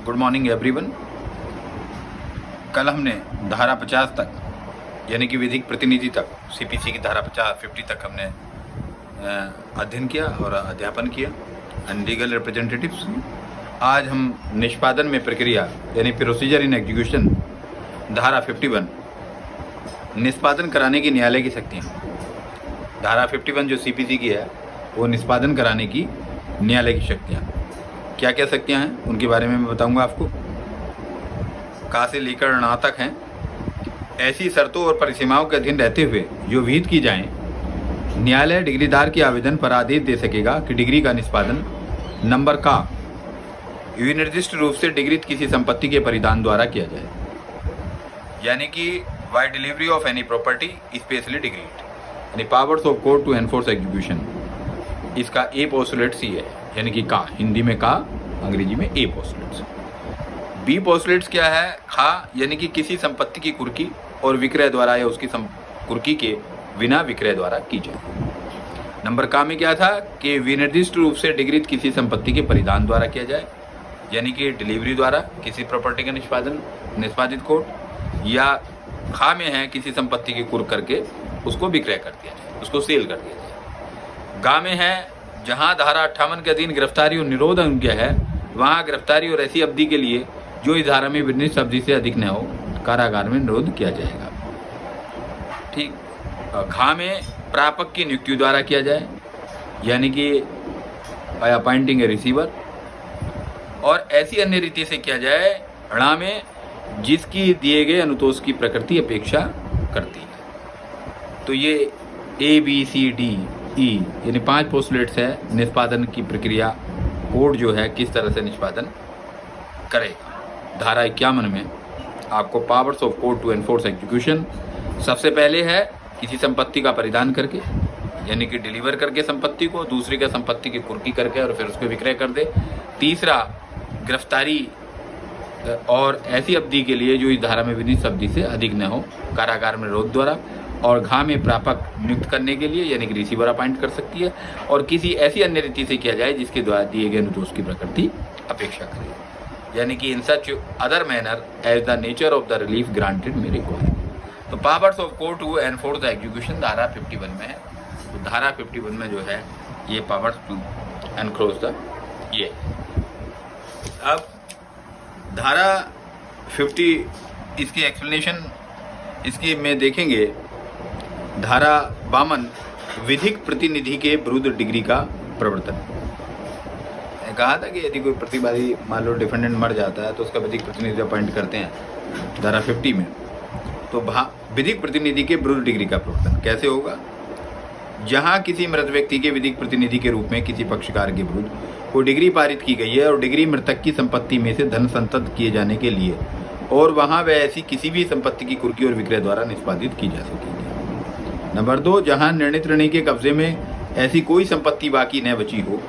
Good morning everyone. कल हमने धारा 50 तक यानी कि विधिक प्रतिनिधि तक सीपीसी की धारा 50 तक हमने अध्ययन किया और अध्यापन किया एंड लीगल रिप्रेजेंटेटिव्स। आज हम निष्पादन में प्रक्रिया यानी प्रोसीजर इन एग्जीक्यूशन धारा 51 निष्पादन कराने की न्यायालय की शक्तियाँ। धारा 51 जो सीपीसी की है वो निष्पादन कराने की न्यायालय की शक्तियाँ क्या क्या शक्तियाँ हैं उनके बारे में मैं बताऊंगा आपको। का से लेकर ण तक हैं। ऐसी शर्तों और परिसीमाओं के अधीन रहते हुए जो विहित की जाएं, न्यायालय डिग्रीदार के आवेदन पर आदेश दे सकेगा कि डिग्री का निष्पादन नंबर का विनिर्दिष्ट रूप से डिग्रीत किसी संपत्ति के परिधान द्वारा किया जाए, यानी कि by delivery of any property specially decreed, यानी powers of court to enforce execution. इसका ए पोस्टुलेट सी है, यानी कि का, हिंदी में का, अंग्रेजी में ए पोस्टुलेट्स। बी पोस्टुलेट्स क्या है? खा, यानी कि किसी संपत्ति की कुर्की और विक्रय द्वारा या उसकी कुर्की के बिना विक्रय द्वारा की जाए। नंबर का में क्या था कि विनिर्दिष्ट रूप से डिग्रीत किसी संपत्ति के परिधान द्वारा किया जाए, यानी कि डिलीवरी द्वारा किसी प्रॉपर्टी का निष्पादित कोर्ट, या खा में है किसी संपत्ति की कुर्क करके उसको विक्रय कर दिया जाए, उसको सेल कर दिया जाए। गा में है जहां धारा 58 के अधीन गिरफ्तारी और निरोध अनुज्ञा है, वहां गिरफ्तारी और ऐसी अवधि के लिए जो इस धारा में निर्दिष्ट अवधि से अधिक न हो कारागार में निरोध किया जाएगा। ठीक। खा में प्रापक की नियुक्ति द्वारा किया जाए, यानी कि अपॉइंटिंग ए रिसीवर, और ऐसी अन्य रीति से किया जाए णा में जिसकी दिए गए अनुतोष की प्रकृति अपेक्षा करती है। तो ये A B C D E यानी 5 पोस्टुलेट्स है निष्पादन की प्रक्रिया। कोर्ट जो है किस तरह से निष्पादन करेगा। धारा 51 में आपको powers of court to enforce execution सबसे पहले है किसी संपत्ति का परिधान करके, यानी कि डिलीवर करके संपत्ति को, दूसरी का संपत्ति की कुर्की करके और फिर उसको विक्रय कर दे। तीसरा गिरफ्तारी और ऐसी अवधि के लिए जो इस धारा में विधित अवधि से अधिक न हो कारागार में निरोध द्वारा। और घा में प्रापक नियुक्त करने के लिए, यानी कि रिसीवर अपॉइंट कर सकती है, और किसी ऐसी अन्य रीति से किया जाए जिसके द्वारा दिए गए अनुतोष की प्रकृति अपेक्षा करे, यानी कि in such other manner as the nature of the relief granted may require. तो powers of court to enforce the execution धारा 51 में है। तो धारा 51 में जो है ये पावर्स टू एनक्रोच द ये। अब धारा 50 इसकी एक्सप्लेनेशन इसकी में देखेंगे। धारा 52 विधिक प्रतिनिधि के विरुद्ध डिग्री का प्रवर्तन। मैंने कहा था कि यदि कोई प्रतिवादी मान लो डिफेंडेंट मर जाता है तो उसका विधिक प्रतिनिधि अपॉइंट करते हैं धारा 50 में। तो विधिक प्रतिनिधि के विरुद्ध डिग्री का प्रवर्तन कैसे होगा? जहां किसी मृत व्यक्ति के विधिक प्रतिनिधि के रूप में किसी पक्षकार के विरुद्ध कोई डिग्री पारित की गई है और डिग्री मृतक की संपत्ति में से धन संतत किए जाने के लिए, और वहां वह ऐसी किसी भी संपत्ति की कुर्की और विक्रय द्वारा निष्पादित की जा सकेगी। नंबर 2, जहां निर्णित ऋणी के कब्जे में ऐसी कोई संपत्ति बाकी न बची हो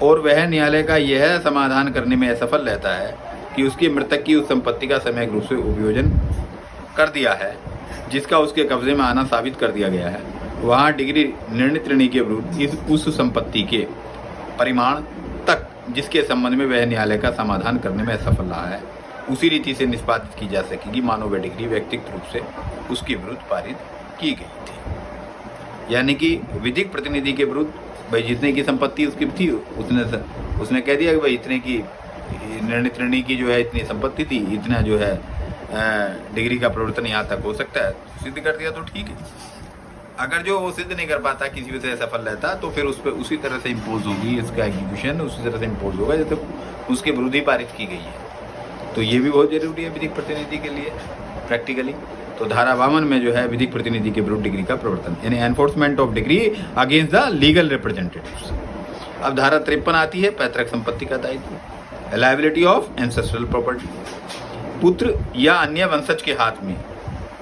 और वह न्यायालय का यह समाधान करने में असफल रहता है कि उसके मृतक की उस संपत्ति का सम्यक रूप से उपयोजन कर दिया है जिसका उसके कब्जे में आना साबित कर दिया गया है, वहां डिग्री निर्णित ऋणी के विरुद्ध उस संपत्ति के परिमाण तक जिसके संबंध में वह न्यायालय का समाधान करने में असफल रहा है उसी रीति से निष्पादित की जा सकेगी मानो वह डिग्री व्यक्तिगत रूप से उसके विरुद्ध पारित की गई थी। यानी कि विधिक प्रतिनिधि के विरुद्ध भाई जितने की संपत्ति उसकी थी उसने कह दिया कि भाई इतने की निर्णित ऋणी की जो है इतनी संपत्ति थी, इतना जो है डिग्री का प्रवर्तन यहाँ तक हो सकता है, सिद्ध कर दिया तो ठीक है। अगर जो वो सिद्ध नहीं कर पाता, किसी वजह से सफल रहता, तो फिर उस पर उसी तरह से इम्पोज होगी इसका एग्जीक्यूशन, उसी तरह से इम्पोज होगा जैसे उसके विरुद्ध ही पारित की गई है। तो ये भी बहुत जरूरी है विधिक प्रतिनिधि के लिए प्रैक्टिकली। तो धारा 52 में जो है विधिक प्रतिनिधि के विरुद्ध डिग्री का प्रवर्तन, यानी enforcement of degree against the legal representatives. अब धारा 53 आती है पैतृक संपत्ति का दायित्व, लायबिलिटी ऑफ एंसेस्ट्रल प्रॉपर्टी। पुत्र या अन्य वंशज के हाथ में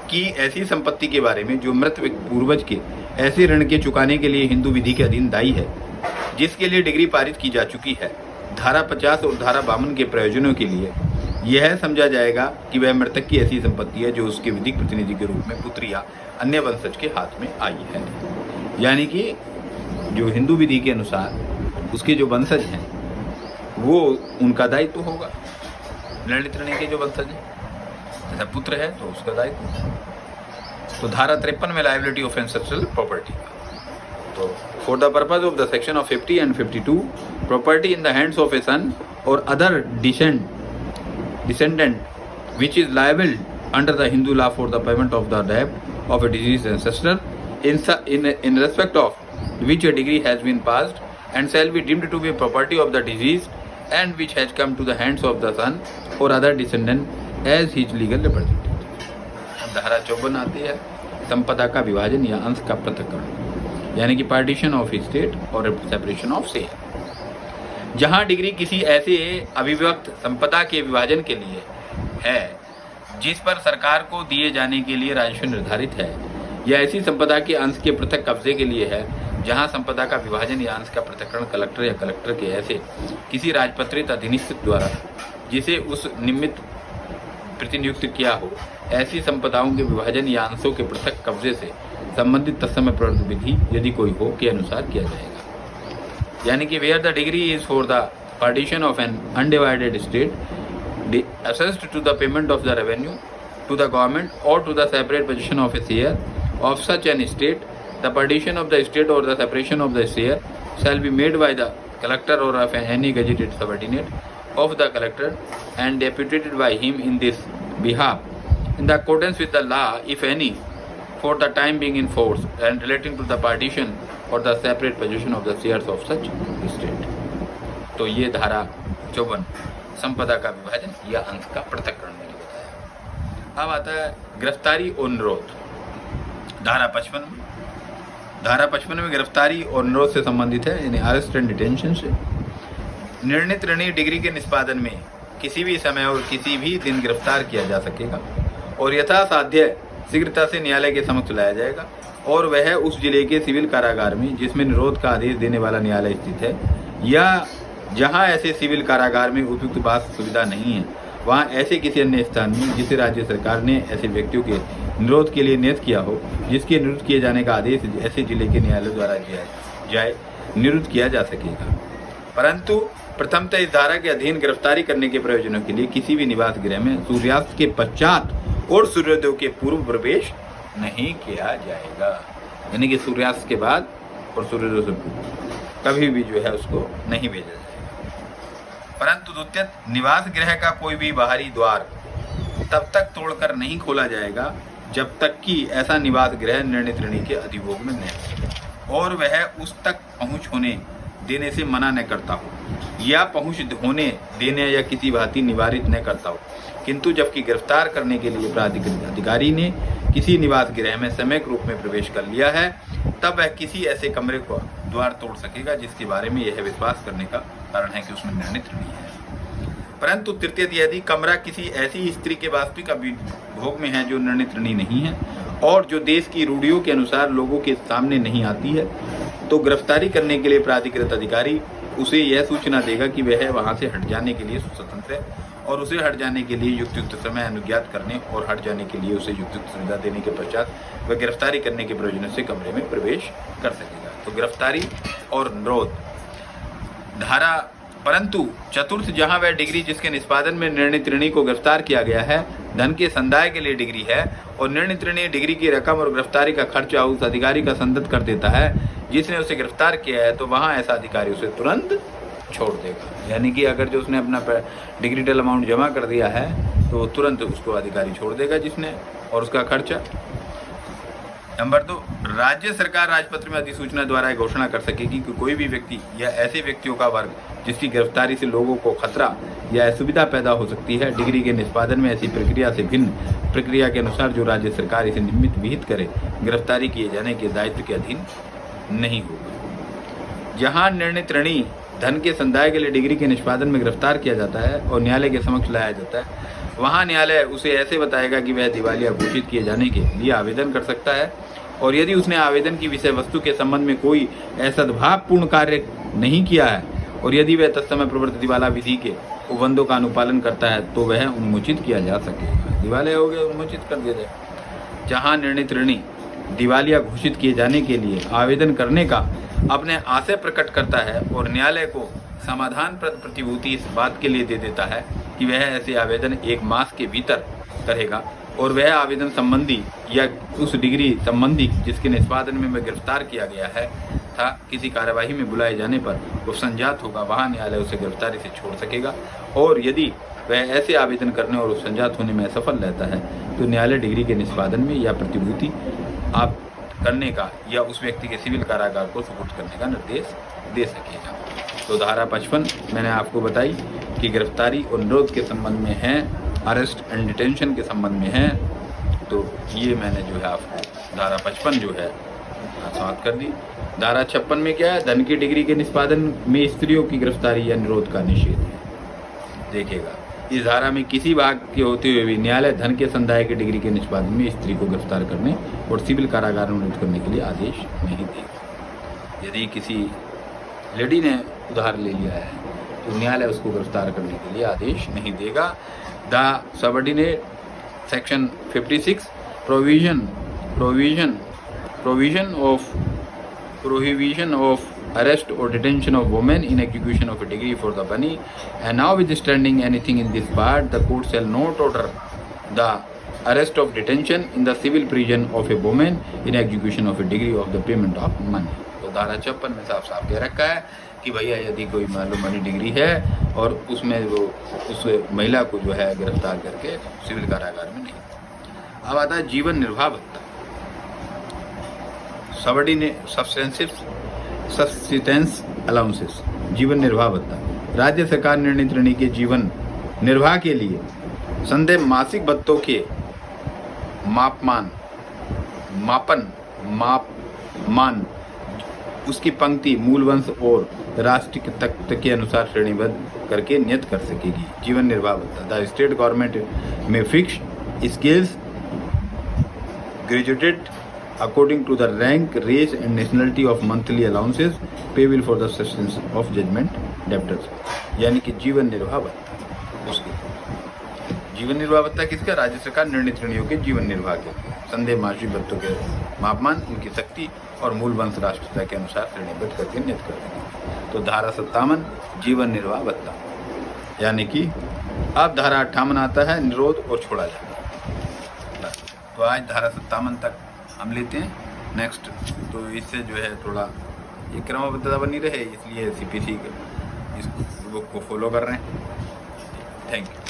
की ऐसी संपत्ति के बारे में जो मृत पूर्वज के ऐसे ऋण के चुकाने के लिए हिंदू विधि के अधीन दायी है, जिसके लिए डिग्री पारित की जा चुकी है, धारा 50 और धारा 52 के प्रयोजनों के लिए यह समझा जाएगा कि वह मृतक की ऐसी संपत्ति है जो उसके विधिक प्रतिनिधि के रूप में पुत्र या अन्य वंशज के हाथ में आई है। यानी कि जो हिंदू विधि के अनुसार उसके जो वंशज हैं वो उनका दायित्व होगा। निर्णित ऋणी के जो वंशज हैं, जैसा पुत्र है तो उसका दायित्व। तो धारा 53 में लायबिलिटी ऑफ एंसेस्ट्रल प्रॉपर्टी। तो for the purpose of the section of 50 and 52 property in the hands of a son और other descendant which is liable under the Hindu law for the payment of the debt of a deceased ancestor in respect of which a decree has been passed and shall be deemed to be property of the deceased and which has come to the hands of the son or other descendant as his legal representative। धारा 54 आती है संपदा का विभाजन या अंश का पृथक्करण, यानी कि पार्टीशन ऑफ स्टेट और सेपरेशन ऑफ शेयर। जहां डिग्री किसी ऐसे अभिव्यक्त संपदा के विभाजन के लिए है जिस पर सरकार को दिए जाने के लिए राजस्व निर्धारित है, या ऐसी संपदा के अंश के पृथक कब्जे के लिए है जहां संपदा का विभाजन या अंश का पृथक्करण कलेक्टर या कलेक्टर के ऐसे किसी राजपत्रित अधिनिस्थ द्वारा जिसे उस निमित्त प्रतिनियुक्त किया हो, ऐसी संपदाओं के विभाजन या अंशों के पृथक कब्जे से संबंधित तत्समय प्रवर्तित विधि यदि कोई हो के अनुसार किया जाएगा। यानी कि where the degree is for the partition of an undivided state assessed to the payment of the revenue to the government or to the separate possession of a share of such an estate, the partition of the estate or the separation of the share shall be made by the collector or of any gazetted subordinate of the collector and deputed by him in this behalf in the accordance with the law, if any, for the time being in force and relating to the partition or the separate possession of the shares of such estate। तो ये धारा 54 संपदा का विभाजन या अंश का पृथक्करण मैंने बताया। अब आता है गिरफ्तारी और निरोध। धारा 55 में गिरफ्तारी और निरोध से संबंधित है, यानी अरेस्ट एंड डिटेंशन से। निर्णित ऋणी डिग्री के निष्पादन में किसी भी समय और किसी भी दिन गिरफ्तार किया जा सकेगा और यथासाध्य शीघ्रता से न्यायालय के समक्ष लाया जाएगा, और वह उस जिले के सिविल कारागार में जिसमें निरोध का आदेश देने वाला न्यायालय स्थित है, या जहां ऐसे सिविल कारागार में उपयुक्त वास सुविधा नहीं है, वहां ऐसे किसी अन्य स्थान में जिसे राज्य सरकार ने ऐसे व्यक्तियों के निरोध के लिए नियुक्त किया हो, जिसके निरुद्ध किए जाने का आदेश ऐसे जिले के न्यायालय द्वारा निरुद्ध किया जा सकेगा। परंतु प्रथमतः इस धारा के अधीन गिरफ्तारी करने के प्रयोजनों के लिए किसी भी निवास गृह में सूर्यास्त के पश्चात और सूर्योदय के पूर्व प्रवेश नहीं किया जाएगा, यानी कि सूर्यास्त के बाद और सूर्योदय से पूर्व कभी भी जो है उसको नहीं भेजा जाएगा। परंतु द्वितीय निवास गृह का कोई भी बाहरी द्वार तब तक तोड़कर नहीं खोला जाएगा जब तक कि ऐसा निवास गृह निर्णित ऋणी के अधिभोग में नहीं और वह उस तक पहुंच होने देने से मना न करता हो, या पहुंच होने देने या किसी भांति निवारित न करता हो, किंतु जबकि गिरफ्तार करने के लिए प्राधिकृत अधिकारी ने किसी निवास गृह में सम्यक रूप में प्रवेश कर लिया है, तब वह किसी ऐसे कमरे को द्वार तोड़ सकेगा जिसके बारे में यह विश्वास करने का कारण है कि उसमें निर्णित ऋणी है। परंतु तृतीय, यदि कमरा किसी ऐसी स्त्री के वास्तविक अभिभोग में है जो निर्णित ऋणी नहीं है और जो देश की रूढ़ियों के अनुसार लोगों के सामने नहीं आती है, तो गिरफ्तारी करने के लिए प्राधिकृत अधिकारी उसे यह सूचना देगा कि वह वहां से हट जाने के लिए स्वतंत्र है और उसे हट जाने के लिए युक्त समय अनुज्ञात करने और हट जाने के लिए उसे युक्त सुविधा देने के पश्चात वह गिरफ्तारी करने के प्रयोजन से कमरे में प्रवेश कर सकेगा। तो गिरफ्तारी और निरोध धारा। परंतु चतुर्थ, जहां वह डिग्री जिसके निष्पादन में निर्णित ऋणी को गिरफ्तार किया गया है धन के संदाय के लिए डिग्री है और निर्णित ऋणी डिग्री की रकम और गिरफ्तारी का खर्चा उस अधिकारी का संदत कर देता है जिसने उसे गिरफ्तार किया है, तो वहां ऐसा अधिकारी उसे तुरंत छोड़ देगा। यानी कि अगर जो उसने अपना डिग्रीटल अमाउंट जमा कर दिया है तो तुरंत उसको अधिकारी छोड़ देगा जिसने, और उसका खर्चा। नंबर 2, राज्य सरकार राजपत्र में अधिसूचना द्वारा घोषणा कर सकेगी कि कोई भी व्यक्ति या ऐसे व्यक्तियों का वर्ग जिसकी गिरफ्तारी से लोगों को खतरा या असुविधा पैदा हो सकती है, डिग्री के निष्पादन में ऐसी प्रक्रिया से भिन्न प्रक्रिया के अनुसार जो राज्य सरकार इसे निमित्त विहित करे, गिरफ्तारी किए जाने के दायित्व के अधीन नहीं होगा। जहां निर्णित ऋणी धन के संदाय के लिए डिग्री के निष्पादन में गिरफ्तार किया जाता है और न्यायालय के समक्ष लाया जाता है, वहां न्यायालय उसे ऐसे बताएगा कि वह दिवालिया घोषित किए जाने के लिए आवेदन कर सकता है, और यदि उसने आवेदन की विषय वस्तु के संबंध में कोई असद्भावपूर्ण कार्य नहीं किया है और यदि वह तत्समय प्रवृत्त दिवाला विधि के उपबंधों का अनुपालन करता है, तो वह उन्मोचित किया जा सकेगा। दिवालिया हो गया, उन्मोचित कर दिया जाए। जहां निर्णित ऋणी दिवालिया घोषित किए जाने के लिए आवेदन करने का अपने आशय प्रकट करता है और न्यायालय को समाधानप्रद प्रतिभूति इस बात के लिए दे देता है कि वह ऐसे आवेदन 1 मास के भीतर करेगा और वह आवेदन संबंधी या उस डिग्री संबंधी जिसके निष्पादन में वह गिरफ्तार किया गया है था किसी कार्यवाही में बुलाए जाने पर वो संजात होगा, वहाँ न्यायालय उसे गिरफ्तारी से छोड़ सकेगा। और यदि वह ऐसे आवेदन करने और संजात होने में असफल रहता है तो न्यायालय डिग्री के निष्पादन में या प्रतिभूति आप करने का या उस व्यक्ति के सिविल कारागार को सुपुर्द करने का निर्देश दे सकेगा। तो धारा 55 मैंने आपको बताई कि गिरफ्तारी और निरोध के संबंध में है, अरेस्ट एंड डिटेंशन के संबंध में है। तो ये मैंने जो है आपको धारा 55 जो है समाप्त कर दी। धारा 56 में क्या है? धन की डिग्री के निष्पादन में स्त्रियों की गिरफ्तारी या निरोध का निषेध है। देखिएगा, इस धारा में किसी भाग के होते हुए भी न्यायालय धन के संदाय की डिग्री के निष्पादन में स्त्री को गिरफ्तार करने और सिविल कारागार में नियुक्त करने के लिए आदेश नहीं देगा। यदि किसी लेडी ने उधार ले लिया है तो न्यायालय उसको गिरफ्तार करने के लिए आदेश नहीं देगा। The subordinate section 56 prohibition of arrest or detention of women in execution of a degree for the bani, and notwithstanding anything in this part, the court shall not order the arrest of detention in the civil prison of a woman in execution of a degree of the payment of money। तो धारा 56 में साफ साफ कह रखा है कि भैया यदि कोई मालूम मनी डिग्री है और उसमें वो उस महिला को जो है गिरफ्तार करके सिविल कारागार में नहीं। अब आता है जीवन निर्वाह भत्ता, सब्सिस्टेंस अलाउंसेस, जीवन निर्वाह भत्ता। राज्य सरकार निर्णीत श्रेणी के जीवन निर्वाह के लिए संदेह मासिक भत्तों के मापमान उसकी पंक्ति, मूल वंश और राष्ट्रीय तख्त के अनुसार श्रेणीबद्ध करके नियत कर सकेगी। जीवन निर्वाह भत्ता, द स्टेट गवर्नमेंट में fix scales graduated according to the rank, race and nationality of monthly allowances payable for the sustenance of judgment debtors। यानी कि जीवन निर्वाह भत्ता, उसके जीवन निर्वाह भत्ता किसका? राज्य सरकार निर्णीत श्रेणियों के जीवन निर्वाह के संदेह मासिक भत्तों के मापमान, उनकी शक्ति और मूल वंश राष्ट्रीयता के अनुसार श्रेणीबद्ध करके नियत कर देंगे। तो धारा 57 जीवन निर्वाह भत्ता, यानी कि अब धारा 58 आता है निरोध और छोड़ा जाना। तो आज धारा 57 तक हम लेते हैं। नेक्स्ट तो इससे जो है थोड़ा ये क्रमबद्धता बनी रहे, इसलिए CPC इस बुक को फॉलो कर रहे हैं। Thank you.